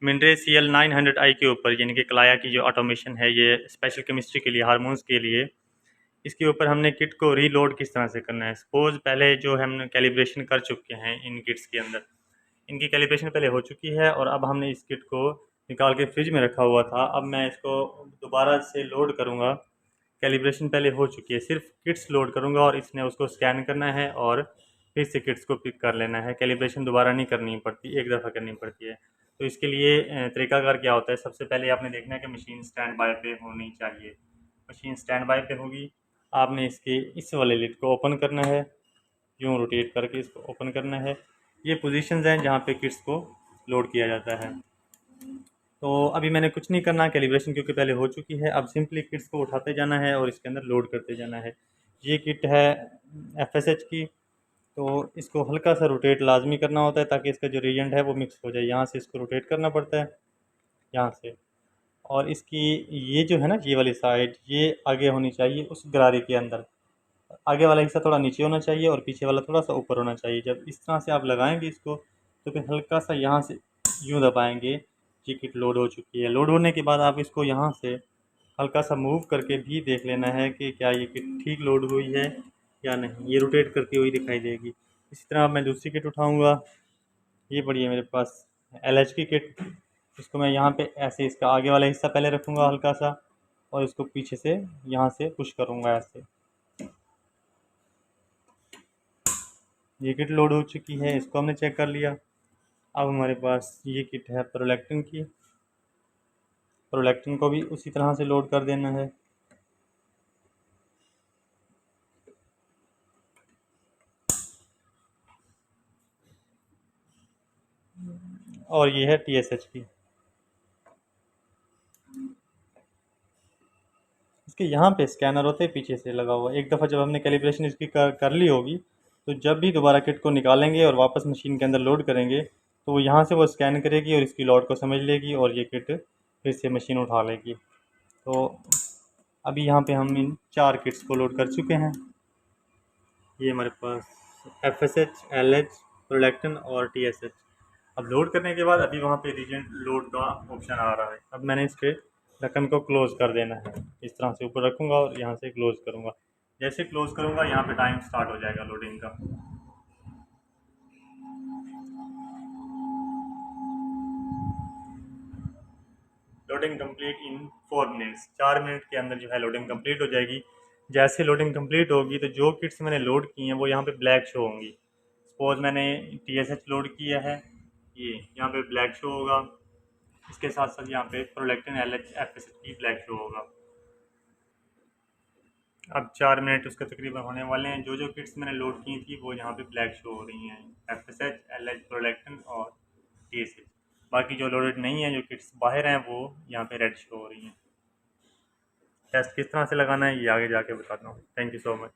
मिनरे CL900i के ऊपर, यानी कि क्लाया की जो ऑटोमेशन है ये स्पेशल केमिस्ट्री के लिए, हार्मोन्स के लिए, इसके ऊपर हमने किट को रीलोड किस तरह से करना है। सपोज पहले जो हमने कैलिब्रेशन कर चुके हैं इन किट्स के अंदर, इनकी कैलिब्रेशन पहले हो चुकी है और अब हमने इस किट को निकाल के फ्रिज में रखा हुआ था। अब मैं इसको दोबारा से लोड करूँगा। कैलिब्रेशन पहले हो चुकी है, सिर्फ किट्स लोड करूँगा और इसने उसको स्कैन करना है और फिर से किट्स को पिक कर लेना है। कैलिब्रेशन दोबारा नहीं करनी पड़ती, एक दफ़ा करनी पड़ती है। तो इसके लिए तरीकाकार क्या होता है, सबसे पहले आपने देखना है कि मशीन स्टैंड बाय पे होनी चाहिए। मशीन स्टैंड बाय पे होगी, आपने इसके इस वाले लिड को ओपन करना है, यूँ रोटेट करके इसको ओपन करना है। ये पोजीशंस हैं जहाँ पे किट्स को लोड किया जाता है। तो अभी मैंने कुछ नहीं करना, कैलिब्रेशन क्योंकि पहले हो चुकी है। अब सिंपली किट्स को उठाते जाना है और इसके अंदर लोड करते जाना है। ये किट है FSH की, तो इसको हल्का सा रोटेट लाजमी करना होता है ताकि इसका जो रिएजेंट है वो मिक्स हो जाए। यहाँ से इसको रोटेट करना पड़ता है, यहाँ से। और इसकी ये जो है ना, ये वाली साइड ये आगे होनी चाहिए उस गरारे के अंदर। आगे वाला हिस्सा थोड़ा नीचे होना चाहिए और पीछे वाला थोड़ा सा ऊपर होना चाहिए। जब इस तरह से आप लगाएंगे इसको, तो फिर हल्का सा यहाँ से यूँ दबाएंगे। ये किट लोड हो चुकी है। लोड होने के बाद आप इसको यहाँ से हल्का सा मूव करके भी देख लेना है कि क्या ये किट ठीक लोड हुई है या नहीं। ये रोटेट करती हुई दिखाई देगी। इसी तरह मैं दूसरी किट उठाऊँगा। ये पड़ी है मेरे पास LH की किट। इसको मैं यहाँ पे ऐसे इसका आगे वाला हिस्सा पहले रखूँगा हल्का सा, और इसको पीछे से यहाँ से पुश करूँगा ऐसे। ये किट लोड हो चुकी है, इसको हमने चेक कर लिया। अब हमारे पास ये किट है प्रोलैक्टिन की। प्रोलैक्टिन को भी उसी तरह से लोड कर देना है। और ये है TSH की। इसके यहाँ पे स्कैनर होते हैं पीछे से लगा हुआ। एक दफ़ा जब हमने कैलिब्रेशन इसकी कर ली होगी, तो जब भी दोबारा किट को निकालेंगे और वापस मशीन के अंदर लोड करेंगे, तो यहाँ से वो स्कैन करेगी और इसकी लोड को समझ लेगी और ये किट फिर से मशीन उठा लेगी। तो अभी यहाँ पे हम इन 4 किट्स को लोड कर चुके हैं। ये हमारे पास FSH, LH, प्रोलैक्टिन और TSH। अब लोड करने के बाद अभी वहाँ पे रीजेंट लोड का ऑप्शन आ रहा है। अब मैंने इसके ढक्कन को क्लोज़ कर देना है। इस तरह से ऊपर रखूँगा और यहाँ से क्लोज़ करूँगा। जैसे क्लोज़ करूँगा यहाँ पे टाइम स्टार्ट हो जाएगा लोडिंग का। Loading complete in 4 minutes. 4 minute के अंदर जो है लोडिंग कंप्लीट हो जाएगी। जैसे लोडिंग कंप्लीट होगी तो जो किट्स मैंने लोड की हैं वो यहाँ पे ब्लैक शो होंगी। सपोज मैंने TSH लोड किया है, ये यहाँ पे ब्लैक शो होगा। इसके साथ साथ यहाँ पे प्रोलैक्टिन, LH, FSH की ब्लैक शो होगा। अब 4 मिनट उसके तकरीबन होने वाले हैं। जो जो किट्स मैंने लोड की थी वो यहाँ पे ब्लैक शो हो रही हैं, FSH, LH, प्रोलैक्टिन और TSH। बाकी जो लोडेड नहीं है, जो किट्स बाहर हैं, वो यहाँ पे रेड शो हो रही हैं। टेस्ट किस तरह से लगाना है ये आगे जाके बताता हूँ। Thank you so much.